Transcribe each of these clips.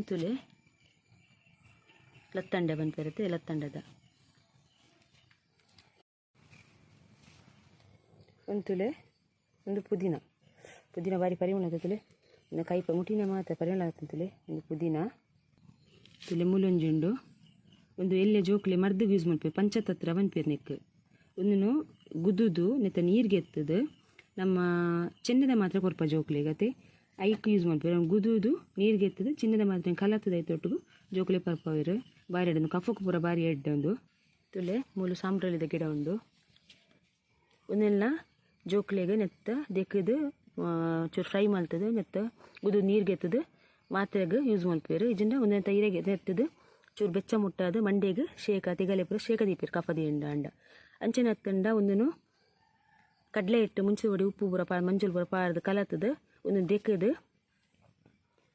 ಒಂತುಲೆ ಲತ್ತಂಡೆ ಬಂದ್ಪೇರುತ್ತೆ ಲತ್ತಂಡದ ಒಂತುಲೆ ಒಂದು ಪುದೀನ ಬಾರಿ ಪರಿಮಳ ಆಗ್ತದೆ ಇನ್ನು ಕೈಪ ಮುಟ್ಟಿನ ಮಾತ್ರ ಪರಿಮಳ ಆಗ್ತದೆ ಒಂದು ಪುದೀನ ತುಲೆ ಮೂಲೊಂಜಿ ಉಂಡು ಒಂದು ಎಲ್ಲಿ ಜೋಕ್ಲೆ ಮರ್ದಿಗೆ ಯೂಸ್ ಮಾಡ್ಪೇರು ಪಂಚತತ್ರ ಬಂದ್ಪೇರು ನೆಕ್ ಒಂದು ಗುದ್ದುದು ನೆತ್ತ ನೀರಿಗೆ ಎತ್ತದು ನಮ್ಮ ಚೆನ್ನದ ಮಾತ್ರ ಕೊರ್ಪ ಜೋಕ್ಲೆ ಗತೆ ಐಕ್ ಯೂಸ್ ಮಾಡ್ಪೇರು ಗುದುದು ನೀರಿಗೆ ಎತ್ತದು ಚಿನ್ನದ ಮಾತ್ರ ಕಲತ್ತದ ಐತೊಟ್ಟಿಗೂ ಜೋಕ್ಲೆ ಪರ್ಪವೇರು ಬಾರಿ ಎಡ್ಡು ಕಫಕ್ಕೆ ಪೂರ ಬಾರಿ ಎಡ್ಡೆ ಒಂದು ತುಲೆ ಮೂಲು ಸಾಂಬ್ರಳಿದ ಗಿಡ ಉಂಡು ಒಂದೆಲ್ಲ ಜೋಕ್ಲೆಗೆ ನೆತ್ತ ದೆಕ್ಕದು ಚೂರು ಫ್ರೈ ಮಾಡ್ತದೆ ನೆತ್ತ ಗುದು ನೀರಿಗೆ ಎತ್ತದು ಮಾತ್ರೆಗೆ ಯೂಸ್ ಮಾಡ್ಪೇರು ಇಜಂಡ ಒಂದೆಂತ ಇರೆಗೆ ನೆತ್ತದು ಚೂರು ಬೆಚ್ಚ ಮುಟ್ಟಾದ ಮಂಡೆಗೆ ಶೇಕ ತೆಗಲೆ ಪೂರ ಶೇಕ ದೀಪೇರು ಕಫದಿ ಅಂಡ ಅಂಚೆನ ಹತ್ತಂಡ ಒಂದನು ಕಡಲೆ ಇಟ್ಟು ಮುಂಚೆ ಹೊಡಿ ಉಪ್ಪು ಪೂರ ಮಂಜುಲು ಪೂರ ಪಾಡ್ದು ಕಲತ್ತದು ಒಂದು ದೆಕ್ಕದು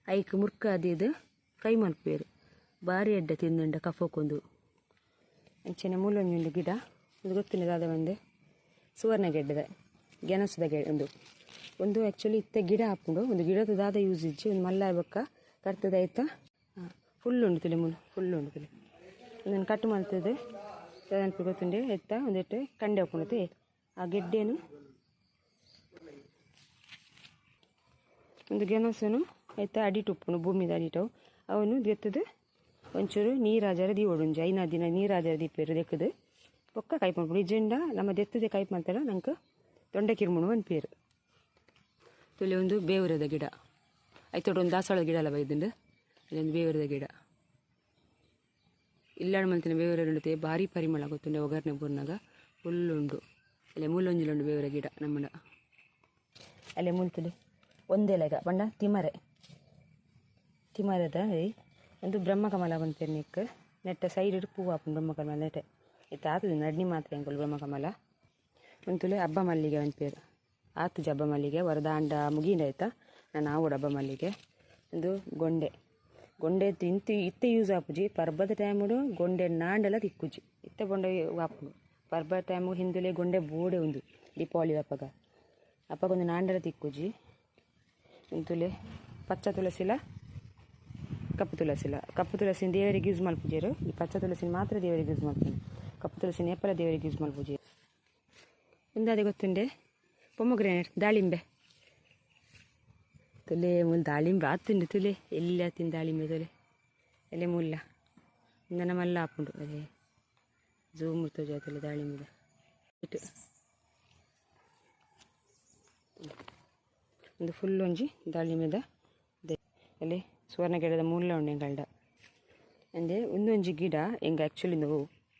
ಐಕ್ ಮುರ್ಕಾದಿದು ಫ್ರೈ ಮಾಡ್ಪೇರು ಬಾರಿ ಎಡ್ಡ ತಿಂದಂಡ ಕಫಕ್ಕೊಂದು ಅಂಚೆನ ಮೂಲೊಂದು ಗಿಡ ಇದು ಗೊತ್ತಿಲ್ಲದಾದ ಒಂದು ಸುವರ್ಣಗೆಡ್ಡದ ಗೆಣಸದ ಗೆಡ್ಡೆ ಒಂದು ಆ್ಯಕ್ಚುಲಿ ಇತ್ತ ಗಿಡ ಹಾಕೊಂಡು ಒಂದು ಗಿಡದ ದಾದ ಯೂಸ್ ಇಜ್ಜಿ ಒಂದು ಮಲ್ಲ ಬಕ್ಕ ಕಟ್ತದ ಆಯ್ತಾ ಫುಲ್ ಉಂಡು ತುಳಿ ಫುಲ್ ಉಂಡು ತುಳಿ ಒಂದನ್ನು ಕಟ್ ಮಾಡ್ತದೆ ಅದನ್ನು ಗೊತ್ತುಂಡೆ ಎತ್ತ ಒಂದಿಟ್ಟು ಕಂಡೆ ಹಾಕೊಂಡತೆ ಆ ಗೆಡ್ಡೆನು ಒಂದು ಗೆಣಸನು ಆಯ್ತಾ ಅಡಿಟ್ಟು ಉಪ್ಪುನು ಭೂಮಿದ ಅಡಿಟವು ಅವನು ಎತ್ತದು ಒಂಚೂರು ನೀರಾಜಾರ ದೀವೊಡುಂಜಿ 5 ದಿನ ನೀರಾಜಾರ ದೀಪೇರು ದೆಕ್ಕದು ಒಕ್ಕ ಕೈಪ್ ಮಾಡ್ಬಿಡು ಇಜೆಂಡ ನಮ್ಮ ದೆತ್ತದೆ ಕೈಪ್ ಮಾಡ್ತಾರ ನಂಗೆ ತೊಂಡೆ ಕಿರ್ಮುಣು ಒಂದು ಪೇರು ತುಲೆ ಒಂದು ಬೇವರದ ಗಿಡ ಆಯ್ತೋಡು ಒಂದು ದಾಸವಾಳದ ಗಿಡ ಅಲ್ಲ ಬೈದಂಡು ಅಲ್ಲೊಂದು ಬೇವರದ ಗಿಡ ಇಲ್ಲಾಡು ಮಲ್ತಿನ ಬೇವರ ಉಂಡುತ್ತೆ ಭಾರಿ ಪರಿಮಳ ಗೊತ್ತುಂಡೆ ಒಗ್ಗರಣೆ ಬೂರ್ನಾಗ ಫುಲ್ ಉಂಡು ಅಲ್ಲೇ ಮೂಲೊಂಜಿಲುಂಡು ಬೇವರ ಗಿಡ ನಮ್ಮಡ ಅಲ್ಲೇ ಮುಲ್ತುಲಿ ಒಂದೆಲೆಗ ಬಂಡ ತಿಮರದ ಒಂದು ಬ್ರಹ್ಮಕಮಲ ಬಂತೇರು ನೆಕ್ ನೆಟ್ಟ ಸೈಡ್ ಇಟ್ಟು ಪೂ ಹಾಪು ಬ್ರಹ್ಮಕಮಲ ನೆಟ್ಟೆ ಇತ್ತು ಆತದ ನಡ್ನಿ ಮಾತ್ರ ಅಂಕಲ್ ಬ್ರಹ್ಮಕಮಲ ಒಂತುಲೆ ಹಬ್ಬ ಮಲ್ಲಿಗೆ ಒಂದು ಪೇರು ಆತು ಹಬ್ಬ ಮಲ್ಲಿಗೆ ವರದಾಂಡ ಮುಗಿಂಡ ಆಯ್ತಾ ನಾನು ಆವೋಡು ಹಬ್ಬ ಮಲ್ಲಿಗೆ ಒಂದು ಗೊಂಡೆ ಇತ್ತೆ ಯೂಸ್ ಆಪುಜಿ ಪರ್ಬದ ಟೈಮುಡು ಗೊಂಡೆ ನಾಂಡೆಲ್ಲ ತಿಕ್ಕುಜಿ ಇತ್ತೆ ಬೊಂಡೆ ಆಪುಡು ಪರ್ಬದ ಟೈಮು ಹಿಂದುಲೆ ಗೊಂಡೆ ಬೋಡೆ ಒಂದು ದೀಪಾವಳಿ ಅಪ್ಪಗೊಂದು ನಾಂಡೆಲ್ಲ ತಿಕ್ಕುಜಿ ಒಂತುಲೆ ಪಚ್ಚ ತುಳಸಿಲ ಕಪ್ಪು ತುಳಸಿನ ದೇವರಿಗೆ ಯೂಸ್ ಮಲ್ಪುಜೇರು ಈ ಪಚ್ಚ ತುಳಸಿನ ಮಾತ್ರ ದೇವರಿಗೆ ಯೂಸ್ ಮಾಡ್ತೀನಿ ಕಪ್ಪು ತುಳಸಿನ ಎಪ್ಪಲ ದೇವರಿಗೆ ಯೂಸ್ ಮಲ್ಪುಜಿ ಒಂದಾದೆ ಗೊತ್ತುಂಡೆ ಪೊಮೊಗ್ರೆನೇಟ್ ದಾಳಿಂಬೆ ತುಲೆ ಮುಲ್ ದಾಳಿಂಬೆ ಆತುಂಡು ತುಲೆ ಎಲ್ಲಿ ಆತಿನ ದಾಳಿಂಬೆ ತುಲೆ ಎಲೆ ಮುಲ್ಲ ಇಂದನ ಮಲ್ಲ ಹಾಪುಂಡು ಅದೇ ಝೂಮ್ ಮುರ್ತೋಜಿ ಆತಲೆ ದಾಳಿಂಬೆದ ಇಟ್ಟು ಒಂದು ಫುಲ್ ಒಂಜಿ ದಾಳಿಂಬೆದ ಅಲ್ಲಿ ಸುವರ್ಣ ಗಿಡದ ಮುಲ್ಲ ಉಂಡು ಎಂಗಲ್ಡ ಅಂದೆ ಒಂದೊಂಜಿ ಗಿಡ ಎಂಗ ಆ್ಯಕ್ಚುಲಿ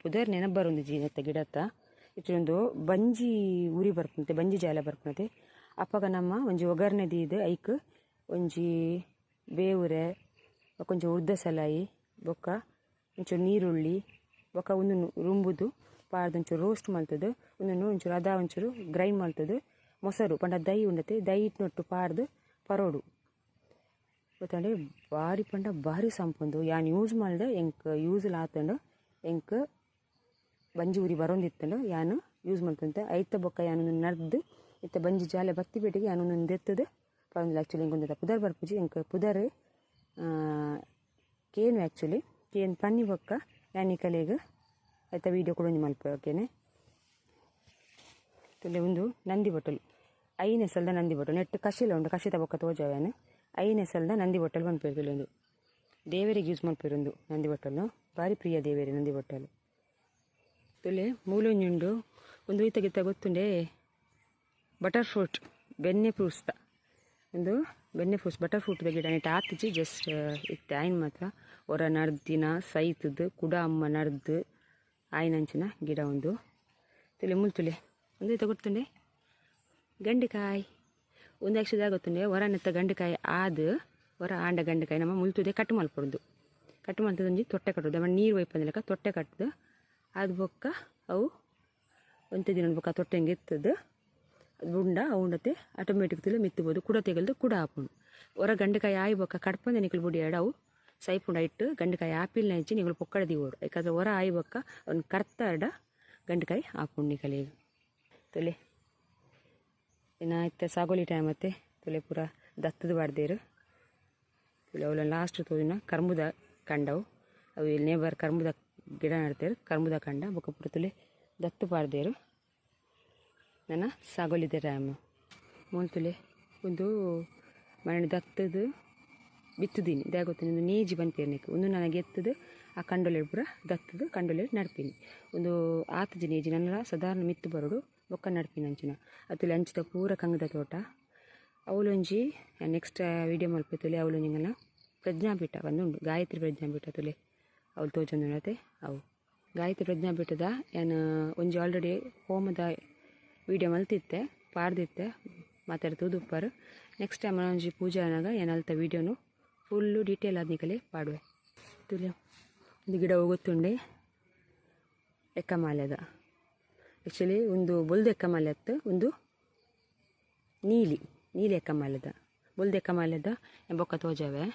ಪುದರ್ ನೆನಪು ಬರೋದು ಜೀನತ್ತ ಗಿಡತ್ತ ಇಷ್ಟೊಂದು ಬಂಜಿ ಉರಿ ಬರ್ಪುಂತೆ ಬಂಜಿ ಜಾಲ ಬರ್ಪುನತೆ ಅಪ್ಪಗ ನಮ್ಮ ಒಂಜಿ ಒಗ್ಗರಣೆ ದೀದು ಐಕ್ ಒಂಜಿ ಬೇವುರೆ ಕೊಂಚ ಉದ್ದ ಸಲಾಯಿ ಬೊಕ್ಕ ಒಂಚೂರು ನೀರುಳ್ಳಿ ಬೊಕ್ಕ ಒಂದು ರುಂಬುದು ಪಾಡ್ದು ಒಂಚೂರು ರೋಸ್ಟ್ ಮಾಡ್ತದೆ ಒಂಚೂರು ಅದ ಒಂಚೂರು ಗ್ರೈಂಡ್ ಮಾಡ್ತದೆ ಮೊಸರು ಪಂಡ ದೈ ಉಂಡತೆ ದೈ ಇಟ್ನೊಟ್ಟು ಪಾಡ್ದು ಪರೋಡು ಗೊತ್ತಂಡೆ ಭಾರಿ ಪಂಡ ಭಾರಿ ಸಂಪುಂದು ಯಾನ್ ಯೂಸ್ ಮಾಡ್ದೆ ಎಂಕ್ ಯೂಸ್ ಆತಂಡು ಎಂಕ್ ಬಂಜಿ ಉರಿ ಬರೋಂದಿತ್ತಂಡು ಯಾನು ಯೂಸ್ ಮಾಡ್ತಂತೆ ಐತ ಬೊಕ್ಕ ಯಾನು ನಡ್ದು ಇತ್ತ ಬಂಜಿ ಜಾಲೆ ಬತ್ತಿ ಬೇಟಿಗೆ ಯಾನು ಎತ್ತದು ಪಂದು ಆ್ಯಕ್ಚುಲಿ ಹೆಂಗೆ ಪುದರ್ ಬರ್ಪುಜಿ ಎಂಕ್ ಪುದರ್ ಕೇನು ಆ್ಯಕ್ಚುಲಿ ಕೇನು ಪನ್ನಿ ಬೊಕ್ಕ ಯಾನಿ ಕಲೆಗೆ ಆಯ್ತ ವೀಡಿಯೋ ಕೊಡೊಂದು ಮಲ್ಪೇನೆ ತುಲೆ ಒಂದು ನಂದಿ ಬೊಟ್ಟಲು 5 ಎಸಲ್ದ ನಂದಿ ಬೊಟ್ಟಲು ನೆಟ್ಟು ಕಶಿಲ ಉಂಡು ಕಶಿತ ಬೊಕ್ಕ ತೋಜವೇನು 5 ಎಸಲ್ದ ನಂದಿ ಬೊಟ್ಟಲು ಬಂದ್ಪೇರು ತುಲೆ ಒಂದು ದೇವರಿಗೆ ಯೂಸ್ ಮಾಡ್ಪೇರು ಒಂದು ನಂದಿ ಬೊಟ್ಟಲು ಭಾರಿ ಪ್ರಿಯ ದೇವರಿ ನಂದಿ ಬೊಟ್ಟಲು ತುಲೆ ಮೂಲೊಂಜುಂಡು ಒಂದು ಈತಗಿತ್ತ ಗೊತ್ತುಂಡೆ ಬಟರ್ ಫ್ರೂಟ್ ಬೆಣ್ಣೆ ಫ್ರೂಟ್ಸ್ದ ಒಂದು ಬೆಣ್ಣೆ ಫ್ರೂಟ್ಸ್ ಬಟರ್ ಫ್ರೂಟ್ದ ಗಿಡ ನೆಟ್ಟು ಆತಿಜಿ ಜಸ್ಟ್ ಇತ್ತೆ ಆಯ್ನ ಮಾತ್ರ ಹೊರ ನಡ್ದಿನ ಸೈತದ್ದು ಕುಡ ಅಮ್ಮ ನಡ್ದು ಆಯ್ನಂಚಿನ ಗಿಡ ಒಂದು ತುಲೆ ಮುಲ್ತುಲೆ ಒಂದು ಈತ ಗೊತ್ತುಂಡೆ ಗಂಡೆಕಾಯಿ ಒಂದು ಆ್ಯಕ್ಚುಲಿ ಗೊತ್ತುಂಡೆ ಹೊರ ನೆತ್ತ ಗಂಡೆಕಾಯಿ ಹೊರ ಆಂಡ ಗಂಡೆಕಾಯಿ ನಮ್ಮ ಮುಲ್ತುದೆ ಕಟ್ಟು ಮಲ್ಪೊಡ್ದು ಕಟ್ಟು ಮಲ್ತದೊಂಜಿ ತೊಟ್ಟೆ ಕಟ್ಟೋದು ನಮ್ಮ ನೀರು ಒಯ್ಪಂದಿಲ್ಲಕ ತೊಟ್ಟೆ ಕಟ್ಟದು ಅದು ಬೊಕ್ಕ ಅವು ಒಂತೆ ದಿನ ಬೊಕ್ಕ ತೊಟ್ಟೆ ಹಂಗೆ ಎತ್ತದು ಅದು ಉಂಡ ಉಂಡತೆ ಆಟೋಮೆಟಿಕ್ ತುಲೆ ಮಿತ್ತಬೋದು ಕುಡ ತೆಗಲ್ದು ಕುಡ ಹಾಪುಂಡು ಹೊರ ಗಂಡೆಕಾಯಿ ಆಯಿ ಬೊಕ್ಕ ಕಡ್ಪಂದೆ ನಿಕಲು ಬುಡಿ ಅವು ಸೈಪುಂಡ ಇಟ್ಟು ಗಂಡೆಕಾಯಿ ಆಪಿಲ್ನ ಹಚ್ಚಿ ನಿಗಳು ಪೊಕ್ಕಡ ದೀವೋಡು ಯಾಕಂದ್ರೆ ಹೊರ ಆಯಿ ಬೊಕ್ಕ ಅವ್ನು ಕರ್ತಾಡ ಗಂಡೆಕಾಯಿ ಹಾಪುಂಡು ನಿಕಲಿಗೆ ತುಲೆ ಇನ್ನು ಆಯ್ತು ಸಾಗೋಲಿ ಟೈಮ್ ಮತ್ತೆ ತುಲೆ ಪೂರ ದತ್ತದ ಬಾಡ್ದೇರು ತುಲೆ ಅವಳ ಲಾಸ್ಟ್ ತೋದಿನ ಕರ್ಮುದ ಕಂಡವು ಅವು ಇಲ್ಲಿ ನೇಬರ್ ಕರ್ಮುದ ಗಿಡ ನಡ್ತೇರು ಕರ್ಮುದ ಕಂಡ ಬೊಕ್ಕ ಪುರ ತುಲೆ ದತ್ತು ಪಾಡ್ದೇರು ನನ್ನ ಸಾಗೊಲಿದೆ ಟೈಮ್ ಮೂಲ್ತುಲೆ ಒಂದು ಮನೆ ದತ್ತದು ಬಿತ್ತುದೀನಿ ಗೊತ್ತೀನಿ ಒಂದು ನೇಜಿ ಬಂತೇರ್ನಿಕ್ ಒಂದು ನನಗೆ ಎತ್ತದು ಆ ಕಂಡೊಲೆ ಪೂರ ದತ್ತದು ಕಂಡೊಲೆ ನಡ್ಪೀನಿ ಒಂದು ಆತಜಿ ನೇಜಿ ನನ್ನ ಸಾಧಾರಣ ಮಿತ್ತು ಬರೋಡು ಬೊಕ್ಕ ನಡ್ಪೀನಿ ಅಂಚಿನ ಅತುಲೆ ಅಂಚಿದ ಪೂರ ಕಂಗದ ತೋಟ ಅವಳೊಂಜಿ ನೆಕ್ಸ್ಟ್ ವೀಡಿಯೋ ಮಲ್ಪತ್ತುಲೆ ಅವಳೊಂಜಿಂಗನ ಪ್ರಜ್ಞಾಪೀಠ ಒಂದುಂಡು ಗಾಯತ್ರಿ ಪ್ರಜ್ಞಾಪೀಠ ತುಲೆ ಅವಳು ತೋಜೊಂದುನತೆ ಅವು ಗಾಯತ್ರಿ ಪ್ರಜ್ಞಾಪೀಠದ ಏನು ಒಂಜಿ ಆಲ್ರೆಡಿ ಹೋಮದ ವೀಡಿಯೋ ಮಲ್ತಿತ್ತೆ ಪಾಡ್ದಿತ್ತೆ ಮಾತಾಡಿ ತೂದುಪ್ಪರು ನೆಕ್ಸ್ಟ್ ಟೈಮ್ ಒಂಜಿ ಪೂಜೆ ಅನ್ನಾಗ ಏನಲ್ತ ವೀಡಿಯೋನು ಫುಲ್ಲು ಡೀಟೇಲ್ ಆದ್ನಿಕಲೆ ಪಾಡುವೆ ತುಲೆ ಒಂದು ಗಿಡ ಹೋಗುತ್ತುಂಡೆ ಎಕ್ಕಮಾಲೆದ ಆ್ಯಕ್ಚುಲಿ ಒಂದು ಬೊಲ್ದು ಎಕ್ಕಮಾಲೆ ಅತ್ತು ಒಂದು ನೀಲಿ ಎಕ್ಕಮಾಲೆದ ಬೊಲ್ದು ಎಕ್ಕಮಾಲೆದ ಬೊಕ್ಕ ತೋಜವೆ